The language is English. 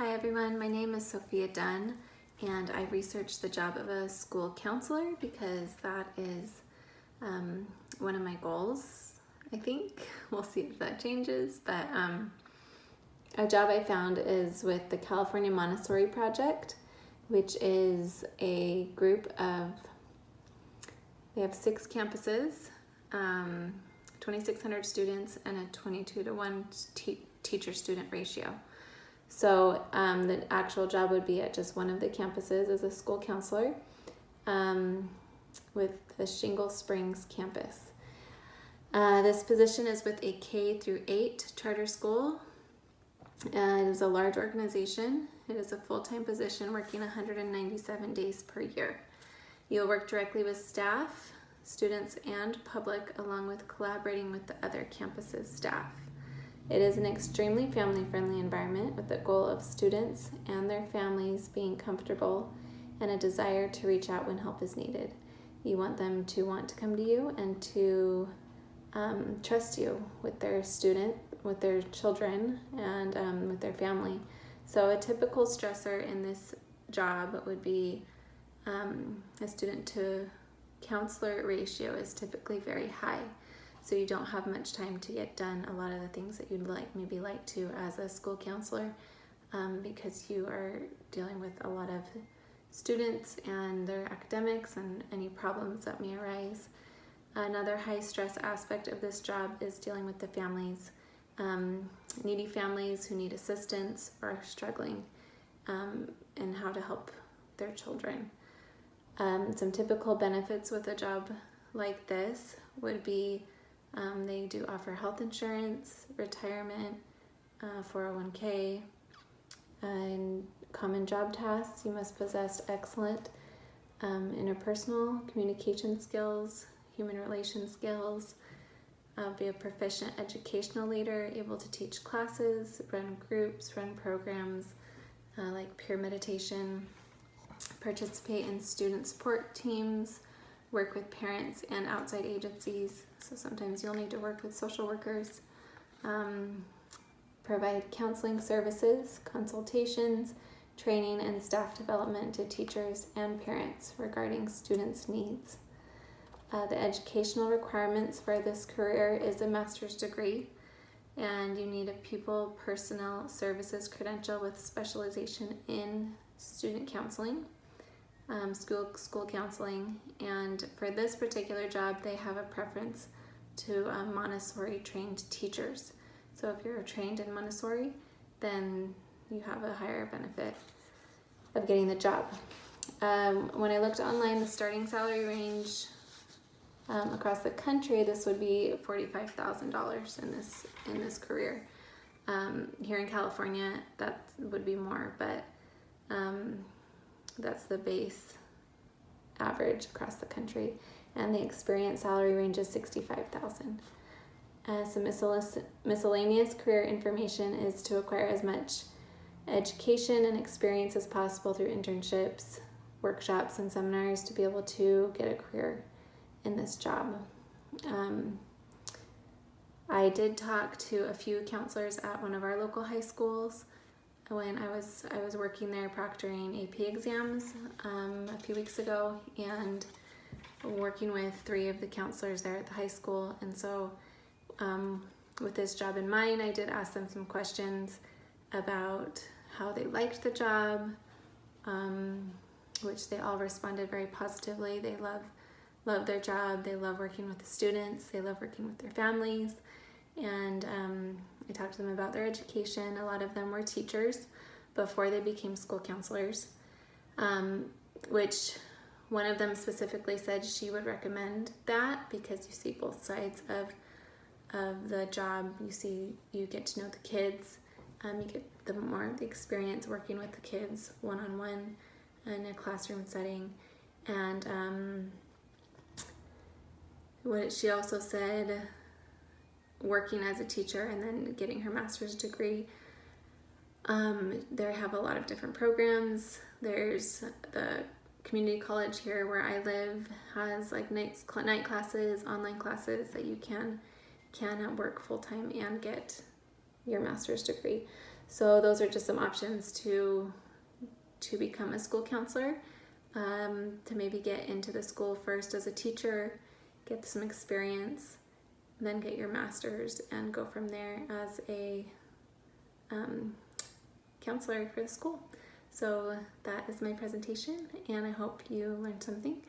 Hi everyone, my name is Sophia Dunn and I researched the job of a school counselor because that is one of my goals, I think. We'll see if that changes, but a job I found is with the California Montessori Project, which is a group of, they have 6 campuses, 2,600 students and a 22-to-1 teacher-student ratio. So the actual job would be at just one of the campuses as a school counselor with the Shingle Springs campus. This position is with a K-8 charter school. It is a large organization. It is a full-time position working 197 days per year. You'll work directly with staff, students, and public, along with collaborating with the other campus's staff. It is an extremely family-friendly environment with the goal of students and their families being comfortable and a desire to reach out when help is needed. You want them to want to come to you and to trust you with their children, and with their family. So a typical stressor in this job would be a student to counselor ratio is typically very high. So you don't have much time to get done a lot of the things that you'd maybe like to as a school counselor, because you are dealing with a lot of students and their academics and any problems that may arise. Another high stress aspect of this job is dealing with the families, needy families who need assistance or are struggling, and how to help their children. Some typical benefits with a job like this would be they do offer health insurance, retirement, 401k, and common job tasks. You must possess excellent interpersonal communication skills, human relations skills, be a proficient educational leader, able to teach classes, run groups, run programs like peer meditation, participate in student support teams, work with parents and outside agencies. So sometimes you'll need to work with social workers, provide counseling services, consultations, training, and staff development to teachers and parents regarding students' needs. The educational requirements for this career is a master's degree, and you need a people personnel services credential with specialization in student counseling, school counseling, and for this particular job they have a preference to Montessori trained teachers. So if you're trained in Montessori, then you have a higher benefit of getting the job. When I looked online, the starting salary range across the country, this would be $45,000 in this career. Here in California, that would be more, but that's the base average across the country, and the experience salary range is $65,000. So miscellaneous career information is to acquire as much education and experience as possible through internships, workshops, and seminars to be able to get a career in this job. I did talk to a few counselors at one of our local high schools when I was working there proctoring AP exams a few weeks ago, and working with 3 of the counselors there at the high school. And so with this job in mind, I did ask them some questions about how they liked the job, which they all responded very positively. They love their job, they love working with the students, they love working with their families, and I talked to them about their education. A lot of them were teachers before they became school counselors, which one of them specifically said she would recommend that because you see both sides of the job. You get to know the kids, you get the experience working with the kids one-on-one in a classroom setting, and what she also said, working as a teacher and then getting her master's degree, they have a lot of different programs. There's the community college here where I live has like night classes, online classes that you can work full-time and get your master's degree. So those are just some options to become a school counselor, to maybe get into the school first as a teacher, get some experience, then get your master's and go from there as a counselor for the school. So that is my presentation, and I hope you learned something.